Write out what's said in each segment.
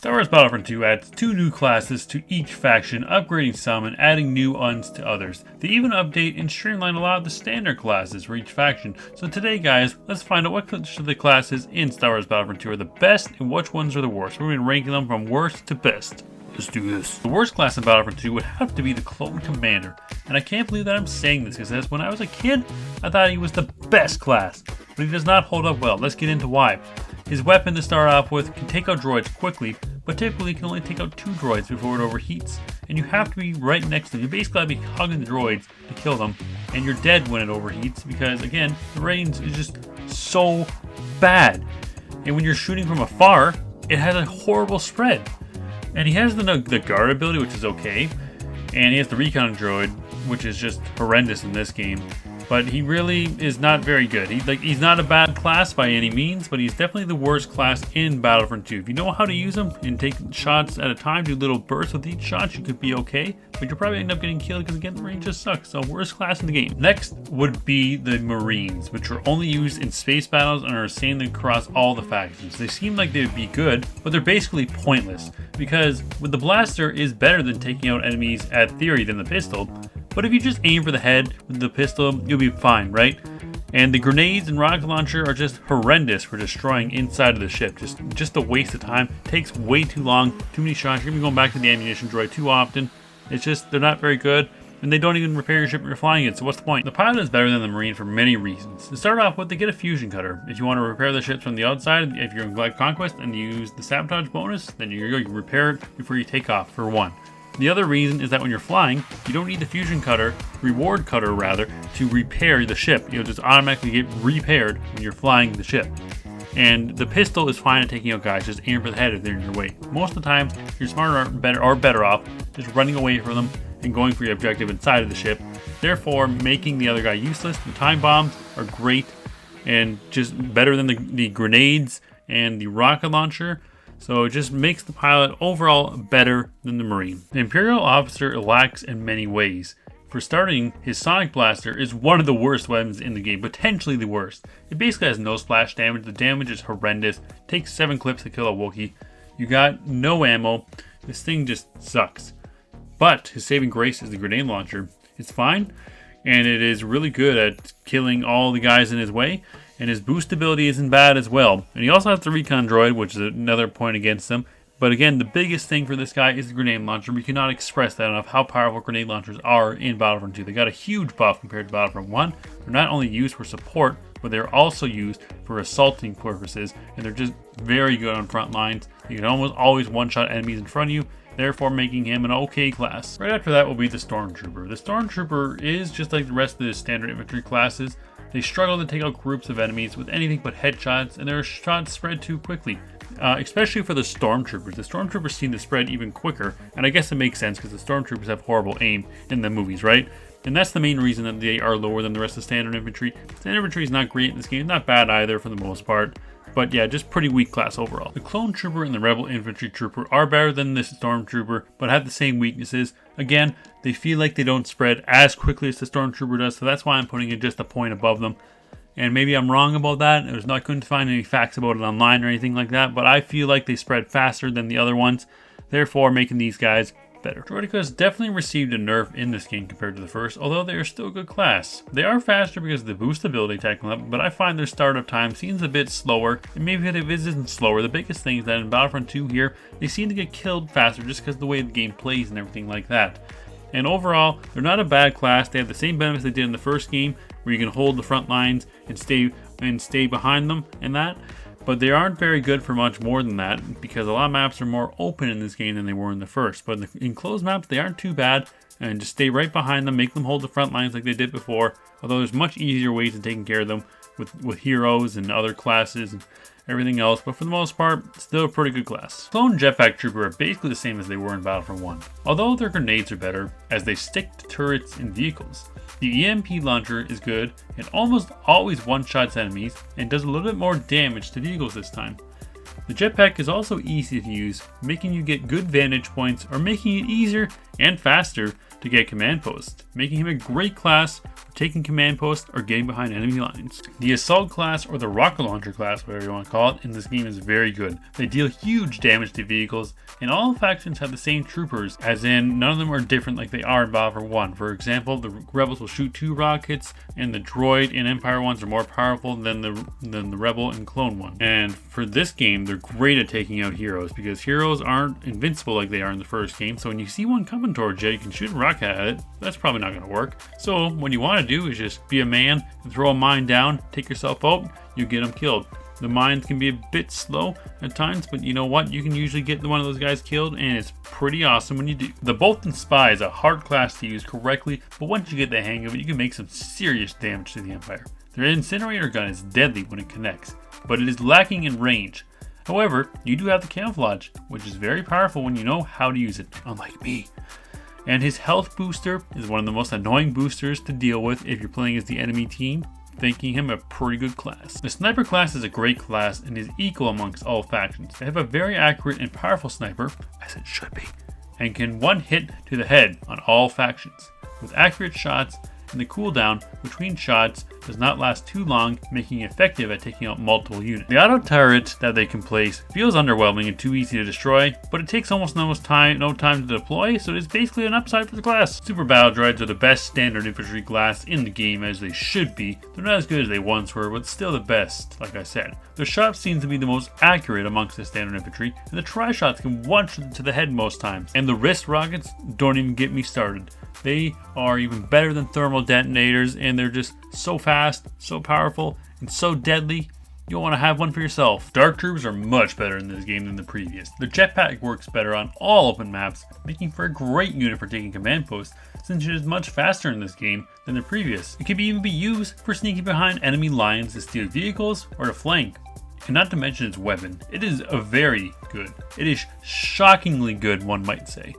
Star Wars Battlefront 2 adds 2 new classes to each faction, upgrading some and adding new ones to others. They even update and streamline a lot of the standard classes for each faction. So today, guys, let's find out which of the classes in Star Wars Battlefront 2 are the best and which ones are the worst. We're going to be ranking them from worst to best. Let's do this. The worst class in Battlefront 2 would have to be the Clone Commander. And I can't believe that I'm saying this because when I was a kid, I thought he was the best class. But he does not hold up well. Let's get into why. His weapon to start off with can take out droids quickly, but typically can only take out 2 droids before it overheats. And you have to be right next to them. You basically have to be hugging the droids to kill them. And you're dead when it overheats because, again, the range is just so bad. And when you're shooting from afar, it has a horrible spread. And he has the guard ability, which is okay. And he has the recon droid, which is just horrendous in this game. But he really is not very good. He's not a bad class by any means, but he's definitely the worst class in Battlefront 2. If you know how to use him and take shots at a time, do little bursts with each shot, you could be okay. But you'll probably end up getting killed because, again, the range just sucks. So, worst class in the game. Next would be the Marines, which are only used in space battles and are seen across all the factions. They seem like they would be good, but they're basically pointless. Because with the blaster is better than taking out enemies at theory than the pistol. But if you just aim for the head with the pistol, you'll be fine, right? And the grenades and rocket launcher are just horrendous for destroying inside of the ship. Just a waste of time. Takes way too long. Too many shots. You're going to be going back to the ammunition droid too often. It's just, they're not very good. And they don't even repair your ship when you're flying it, so what's the point? The pilot is better than the Marine for many reasons. To start off with, they get a fusion cutter. If you want to repair the ships from the outside, if you're in Galactic Conquest and you use the sabotage bonus, then you repair it before you take off, for one. The other reason is that when you're flying, you don't need the fusion cutter, reward cutter rather, to repair the ship. You'll just automatically get repaired when you're flying the ship. And the pistol is fine at taking out guys, just aim for the head if they're in your way. Most of the times, you're smarter or better off just running away from them and going for your objective inside of the ship, therefore making the other guy useless. The time bombs are great and just better than the grenades and the rocket launcher. So it just makes the pilot overall better than the Marine. The Imperial Officer lacks in many ways. For starting, his Sonic Blaster is one of the worst weapons in the game, potentially the worst. It basically has no splash damage, the damage is horrendous, takes 7 clips to kill a Wookiee. You got no ammo, this thing just sucks. But his saving grace is the grenade launcher. It's fine, and it is really good at killing all the guys in his way. And his boost ability isn't bad as well. And he also has the recon droid, which is another point against him. But again, the biggest thing for this guy is the grenade launcher. We cannot express that enough, how powerful grenade launchers are in Battlefront 2. They got a huge buff compared to Battlefront 1. They're not only used for support, but they're also used for assaulting purposes. And they're just very good on front lines. You can almost always one-shot enemies in front of you, therefore making him an okay class. Right after that will be the Stormtrooper. The Stormtrooper is just like the rest of the standard infantry classes. They struggle to take out groups of enemies with anything but headshots, and their shots spread too quickly. Especially for the Stormtroopers. The Stormtroopers seem to spread even quicker, and I guess it makes sense because the Stormtroopers have horrible aim in the movies, right? And that's the main reason that they are lower than the rest of standard infantry. Standard infantry is not great in this game, not bad either for the most part. But yeah, just pretty weak class overall. The Clone Trooper and the Rebel Infantry Trooper are better than the Stormtrooper, but have the same weaknesses. Again, they feel like they don't spread as quickly as the Stormtrooper does, so that's why I'm putting it just a point above them. And maybe I'm wrong about that. I couldn't find any facts about it online or anything like that, but I feel like they spread faster than the other ones, therefore making these guys better. Droideka has definitely received a nerf in this game compared to the first, although they are still a good class. They are faster because of the boost ability tackling up, but I find their startup time seems a bit slower, and maybe if it isn't slower, the biggest thing is that in Battlefront 2 here, they seem to get killed faster just because of the way the game plays and everything like that. And overall, they're not a bad class. They have the same benefits they did in the first game, where you can hold the front lines and stay behind them and that. But they aren't very good for much more than that, because a lot of maps are more open in this game than they were in the first. But in the enclosed maps, they aren't too bad, and just stay right behind them, make them hold the front lines like they did before. Although there's much easier ways of taking care of them with heroes and other classes and everything else. But for the most part, still a pretty good class. Clone Jetpack Trooper are basically the same as they were in Battlefront 1. Although their grenades are better, as they stick to turrets and vehicles. The EMP launcher is good and almost always one-shots enemies and does a little bit more damage to vehicles this time. The jetpack is also easy to use, making you get good vantage points or making it easier and faster to get command posts, making him a great class for taking command posts or getting behind enemy lines. The assault class, or the rocket launcher class, whatever you want to call it, in this game is very good. They deal huge damage to vehicles, and all factions have the same troopers, as in none of them are different like they are in Battlefront 1. For example, the rebels will shoot 2 rockets, and the droid and Empire ones are more powerful than the rebel and clone one. And for this game, they're great at taking out heroes, because heroes aren't invincible like they are in the first game. So when you see one coming towards you, you can shoot a rocket at it. That's probably not going to work. So what you want to do is just be a man and throw a mine down, take yourself out, you get them killed. The mines can be a bit slow at times, but you know what? You can usually get one of those guys killed, and it's pretty awesome when you do. The Bothan Spy is a hard class to use correctly, but once you get the hang of it, you can make some serious damage to the Empire. Their incinerator gun is deadly when it connects, but it is lacking in range. However, you do have the camouflage, which is very powerful when you know how to use it, unlike me. And his health booster is one of the most annoying boosters to deal with if you're playing as the enemy team, making him a pretty good class. The sniper class is a great class and is equal amongst all factions. They have a very accurate and powerful sniper, as it should be, and can one hit to the head on all factions. With accurate shots, and the cooldown between shots does not last too long, making it effective at taking out multiple units. The auto turret that they can place feels underwhelming and too easy to destroy, but it takes almost no time to deploy, so it is basically an upside for the class. Super battle droids are the best standard infantry class in the game, as they should be. They're not as good as they once were, but still the best, like I said. Their shots seem to be the most accurate amongst the standard infantry, and the tri-shots can one-shot to the head most times. And the wrist rockets don't even get me started. They are even better than thermal detonators, and they're just so fast, so powerful, and so deadly. You'll want to have one for yourself. Dark Troopers are much better in this game than the previous. The jetpack works better on all open maps, making for a great unit for taking command posts, since it is much faster in this game than the previous. It can even be used for sneaking behind enemy lines to steal vehicles or to flank. And not to mention its weapon. It is very good. It is shockingly good, one might say.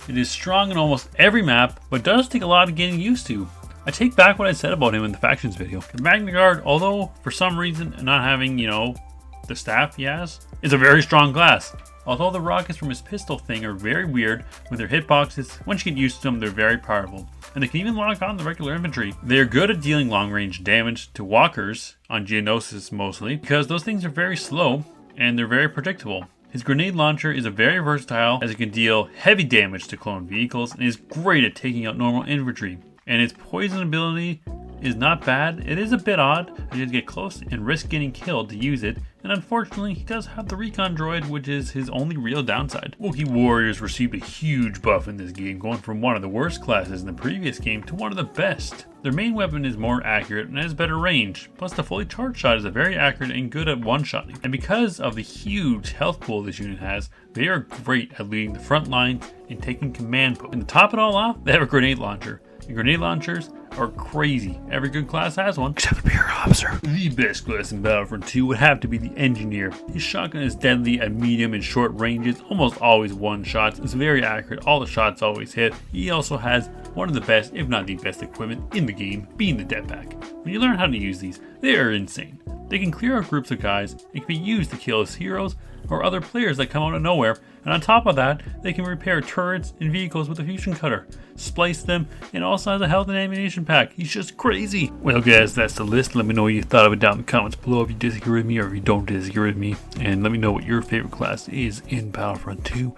It is strong in almost every map, but does take a lot of getting used to. I take back what I said about him in the factions video. The Magnaguard, although for some reason not having, the staff he has, is a very strong class. Although the rockets from his pistol thing are very weird with their hitboxes, once you get used to them, they're very powerful. And they can even lock on the regular infantry. They are good at dealing long range damage to walkers, on Geonosis mostly, because those things are very slow and they're very predictable. His grenade launcher is very versatile, as it can deal heavy damage to clone vehicles and is great at taking out normal infantry. And its poison ability is not bad. It is a bit odd, as you have to get close and risk getting killed to use it, and unfortunately he does have the recon droid, which is his only real downside. Wookie Warriors received a huge buff in this game, going from one of the worst classes in the previous game to one of the best. Their main weapon is more accurate and has better range, plus the fully charged shot is very accurate and good at one-shotting. And because of the huge health pool this unit has, they are great at leading the front line and taking command posts. And to top it all off, they have a grenade launcher. The grenade launchers are crazy. Every good class has one, except the Imperial Officer. The best class in Battlefront 2 would have to be the Engineer. His shotgun is deadly at medium and short ranges, almost always one shots. It's very accurate, all the shots always hit. He also has one of the best, if not the best equipment in the game, being the Jetpack. When you learn how to use these, they are insane. They can clear out groups of guys and can be used to kill his heroes or other players that come out of nowhere, and on top of that, they can repair turrets and vehicles with a fusion cutter, splice them, and also has a health and ammunition pack. He's just crazy. Well guys, that's the list. Let me know what you thought of it down in the comments below if you disagree with me or if you don't disagree with me, and let me know what your favorite class is in Battlefront 2,